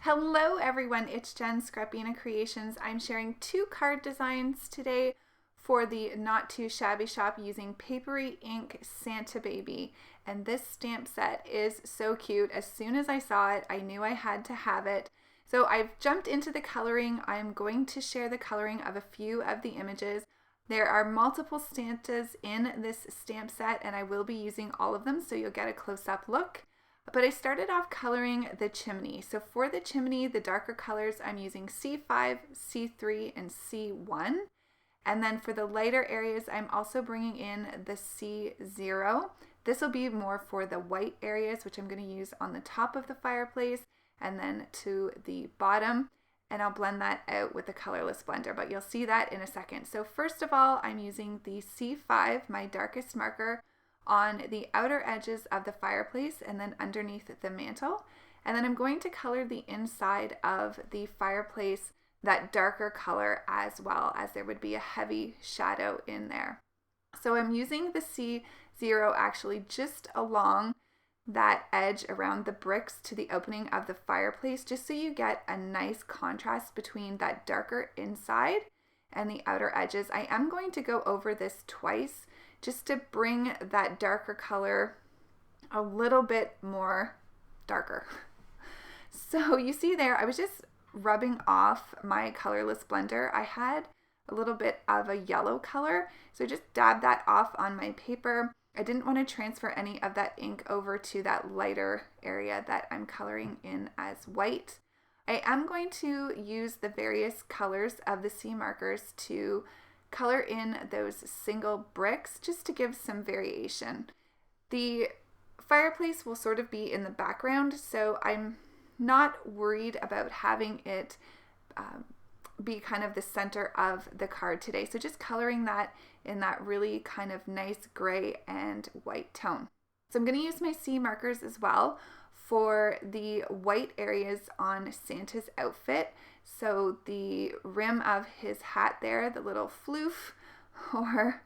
Hello everyone, it's Jen, Scrapbena Creations. I'm sharing 2 card designs today for the Not2Shabby Shop using Paperie ink Santa Baby. And this stamp set is so cute. As soon as I saw it, I knew I had to have it. So I've jumped into the coloring. I'm going to share the coloring of a few of the images. There are multiple Santas in this stamp set and I will be using all of them so you'll get a close-up look. But I started off coloring the chimney. So for the chimney, the darker colors, I'm using C5, C3, and C1. And then for the lighter areas, I'm also bringing in the C0. This will be more for the white areas, which I'm going to use on the top of the fireplace and then to the bottom. And I'll blend that out with the colorless blender, but you'll see that in a second. So first of all, I'm using the C5, my darkest marker, on the outer edges of the fireplace and then underneath the mantle. And then I'm going to color the inside of the fireplace that darker color as well, as there would be a heavy shadow in there. So I'm using the C0 actually just along that edge around the bricks to the opening of the fireplace, just so you get a nice contrast between that darker inside and the outer edges. I am going to go over this twice just to bring that darker color a little bit more darker. So you see there, I was just rubbing off my colorless blender. I had a little bit of a yellow color, so I just dabbed that off on my paper. I didn't want to transfer any of that ink over to that lighter area that I'm coloring in as white. I am going to use the various colors of the C markers to color in those single bricks just to give some variation. The fireplace will sort of be in the background, so I'm not worried about having it be kind of the center of the card today. So just coloring that in that really kind of nice gray and white tone. So I'm going to use my C markers as well for the white areas on Santa's outfit. So the rim of his hat there, the little floof, or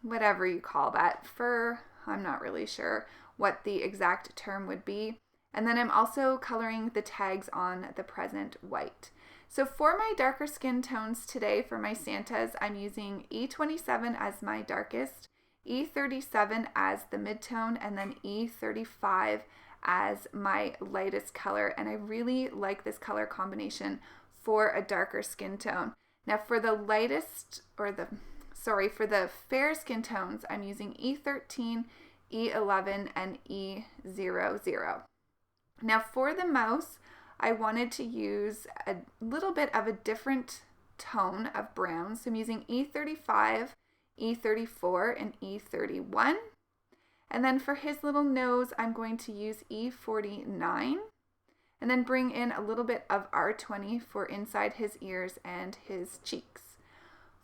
whatever you call that, fur, I'm not really sure what the exact term would be. And then I'm also coloring the tags on the present white. So for my darker skin tones today for my Santas, I'm using E27 as my darkest, E37 as the midtone, and then E35 as my lightest color. And I really like this color combination for a darker skin tone. Now for the for the fair skin tones, I'm using E13, E11, and E00. Now for the mouse, I wanted to use a little bit of a different tone of brown. So I'm using E35, E34, and E31. And then for his little nose, I'm going to use E49. And then bring in a little bit of R20 for inside his ears and his cheeks.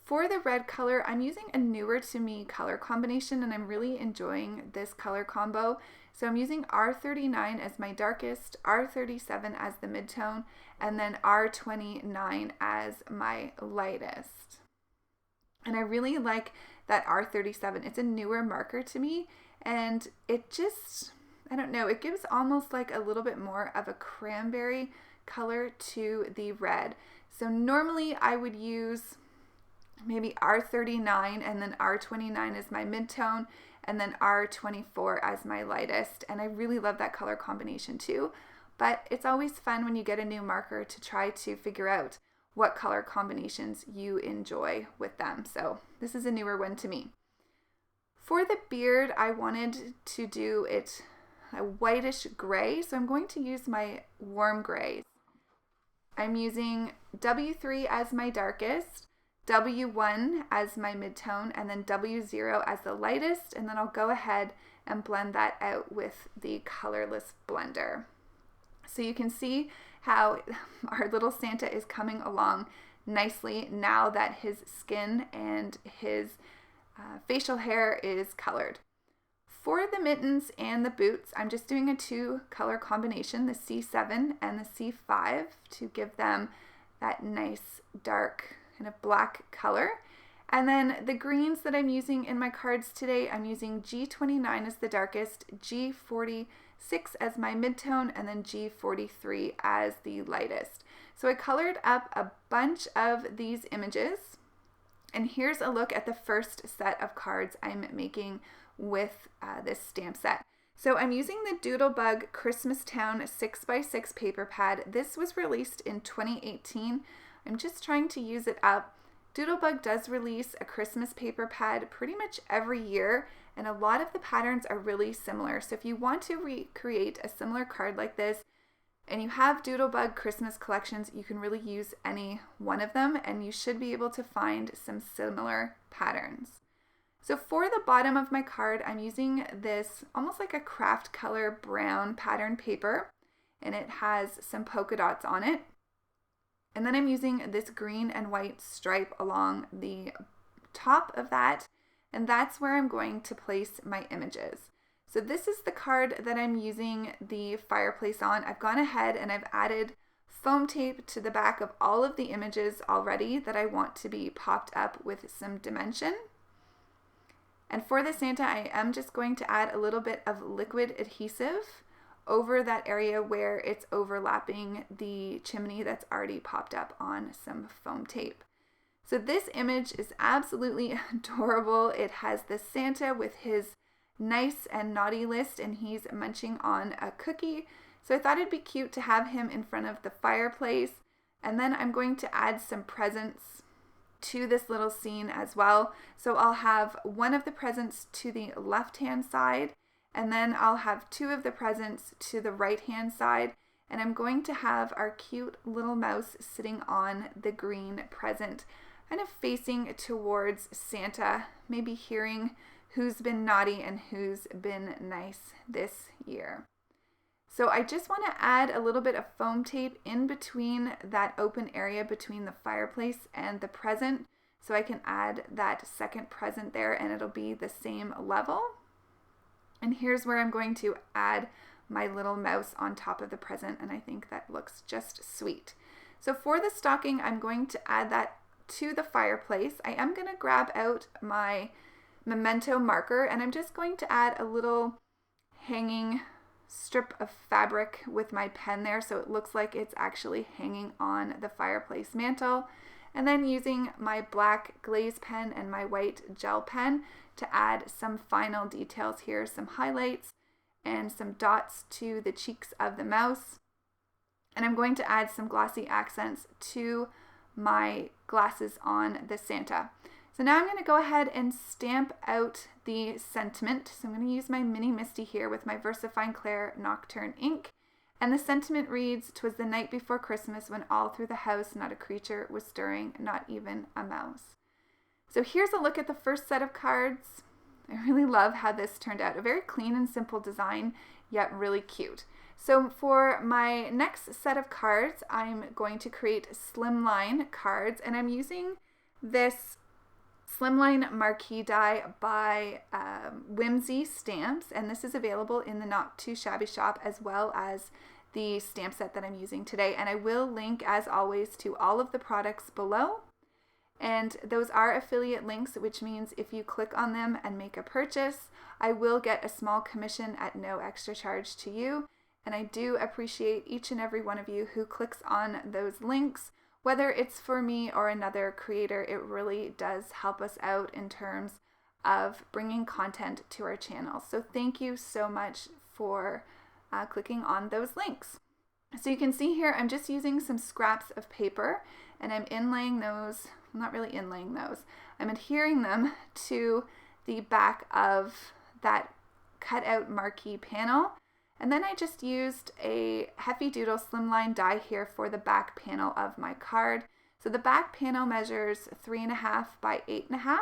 For the red color, I'm using a newer to me color combination and I'm really enjoying this color combo. So I'm using R39 as my darkest, R37 as the midtone, and then R29 as my lightest. And I really like that R37. It's a newer marker to me and it just, I don't know, it gives almost like a little bit more of a cranberry color to the red. So normally I would use maybe R39 and then R29 as my midtone and then R24 as my lightest. And I really love that color combination too. But it's always fun when you get a new marker to try to figure out what color combinations you enjoy with them. So this is a newer one to me. For the beard, I wanted to do it a whitish gray, so I'm going to use my warm grays. I'm using W3 as my darkest, W1 as my midtone, and then W0 as the lightest, and then I'll go ahead and blend that out with the colorless blender. So you can see how our little Santa is coming along nicely now that his skin and his facial hair is colored. For the mittens and the boots, I'm just doing a 2 color combination, the C7 and the C5, to give them that nice dark kind of black color. And then the greens that I'm using in my cards today, I'm using G29 as the darkest, G46 as my midtone, and then G43 as the lightest. So I colored up a bunch of these images, and here's a look at the first set of cards I'm making with this stamp set. So I'm using the Doodlebug Christmas Town 6x6 paper pad. This was released in 2018. I'm just trying to use it up. Doodlebug does release a Christmas paper pad pretty much every year, and a lot of the patterns are really similar. So if you want to recreate a similar card like this, and you have Doodlebug Christmas collections, you can really use any one of them, and you should be able to find some similar patterns. So for the bottom of my card, I'm using this almost like a craft color brown pattern paper, and it has some polka dots on it. And then I'm using this green and white stripe along the top of that, and that's where I'm going to place my images. So this is the card that I'm using the fireplace on. I've gone ahead and I've added foam tape to the back of all of the images already that I want to be popped up with some dimension. And for the Santa, I am just going to add a little bit of liquid adhesive over that area where it's overlapping the chimney that's already popped up on some foam tape. So this image is absolutely adorable. It has the Santa with his nice and naughty list, and he's munching on a cookie. So I thought it'd be cute to have him in front of the fireplace. And then I'm going to add some presents to this little scene as well. So I'll have one of the presents to the left-hand side, and then I'll have two of the presents to the right-hand side, and I'm going to have our cute little mouse sitting on the green present, kind of facing towards Santa, maybe hearing who's been naughty and who's been nice this year. So I just want to add a little bit of foam tape in between that open area between the fireplace and the present, so I can add that second present there and it'll be the same level. And here's where I'm going to add my little mouse on top of the present, and I think that looks just sweet. So for the stocking, I'm going to add that to the fireplace. I am going to grab out my memento marker, and I'm just going to add a little hanging strip of fabric with my pen there so it looks like it's actually hanging on the fireplace mantle. And then using my black glaze pen and my white gel pen to add some final details here, some highlights and some dots to the cheeks of the mouse. And I'm going to add some glossy accents to my glasses on the Santa. So now I'm going to go ahead and stamp out the sentiment. So I'm going to use my mini Misty here with my Versafine Clair Nocturne ink. And the sentiment reads, "'Twas the night before Christmas when all through the house not a creature was stirring, not even a mouse." So here's a look at the first set of cards. I really love how this turned out. A very clean and simple design, yet really cute. So for my next set of cards, I'm going to create Slimline cards, and I'm using this Slimline Marquee die by Whimsy stamps, and this is available in the Not2Shabby Shop as well as the stamp set that I'm using today. And I will link, as always, to all of the products below. And those are affiliate links, which means if you click on them and make a purchase, I will get a small commission at no extra charge to you. And I do appreciate each and every one of you who clicks on those links. Whether it's for me or another creator, it really does help us out in terms of bringing content to our channel. So thank you so much for clicking on those links. So you can see here, I'm just using some scraps of paper and I'm inlaying those, not really inlaying those, I'm adhering them to the back of that cut out marquee panel. And then I just used a Heffy Doodle Slimline die here for the back panel of my card. So the back panel measures 3.5 by 8.5.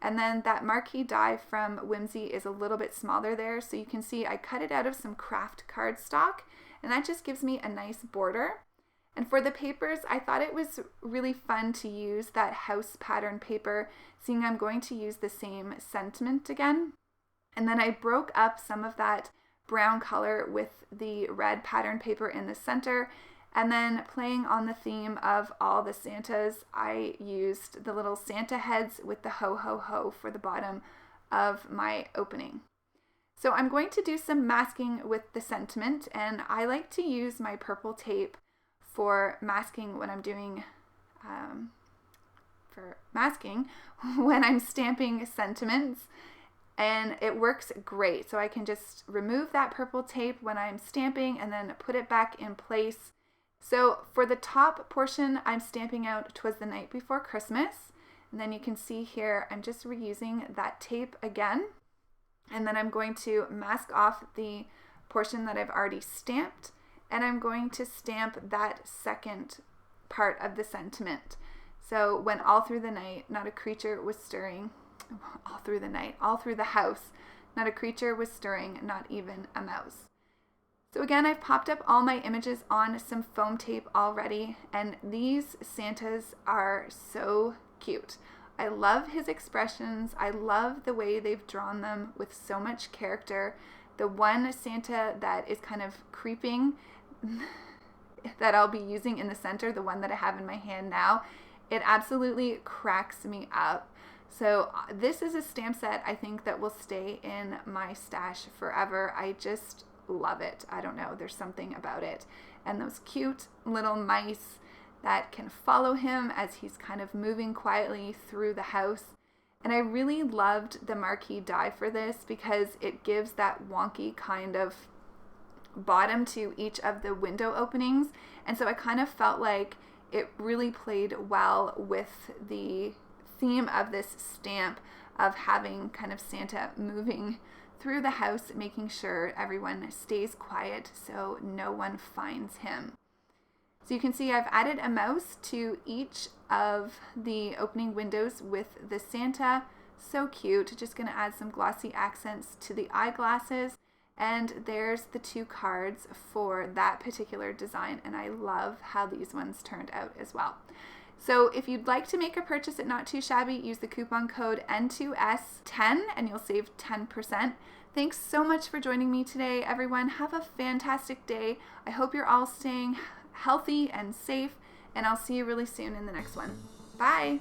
And then that marquee die from Whimsy is a little bit smaller there. So you can see I cut it out of some craft cardstock, and that just gives me a nice border. And for the papers, I thought it was really fun to use that house pattern paper, seeing I'm going to use the same sentiment again. And then I broke up some of that brown color with the red pattern paper in the center, And then playing on the theme of all the Santas, I used the little Santa heads with the ho ho ho for the bottom of my opening. So I'm going to do some masking with the sentiment, and I like to use my purple tape for masking when I'm doing, when I'm stamping sentiments, and it works great. So I can just remove that purple tape when I'm stamping and then put it back in place. So for the top portion, I'm stamping out "'Twas the Night Before Christmas," and then you can see here I'm just reusing that tape again. And then I'm going to mask off the portion that I've already stamped, and I'm going to stamp that second part of the sentiment. So when all through the night, not a creature was stirring, all through the night, all through the house, not a creature was stirring, not even a mouse. So again, I've popped up all my images on some foam tape already, and these Santas are so cute. I love his expressions. I love the way they've drawn them with so much character. The one Santa that is kind of creeping that I'll be using in the center, the one that I have in my hand now, it absolutely cracks me up. So this is a stamp set I think that will stay in my stash forever. I just love it. I don't know, there's something about it. And those cute little mice that can follow him as he's kind of moving quietly through the house. And I really loved the Marquee die for this because it gives that wonky kind of bottom to each of the window openings. And so I kind of felt like it really played well with the theme of this stamp of having kind of Santa moving through the house, making sure everyone stays quiet so no one finds him. So you can see I've added a mouse to each of the opening windows with the Santa. So cute. Just going to add some glossy accents to the eyeglasses. And there's the two cards for that particular design. And I love how these ones turned out as well. So if you'd like to make a purchase at Not2Shabby, use the coupon code N2S10 and you'll save 10%. Thanks so much for joining me today, everyone. Have a fantastic day. I hope you're all staying healthy and safe, and I'll see you really soon in the next one. Bye!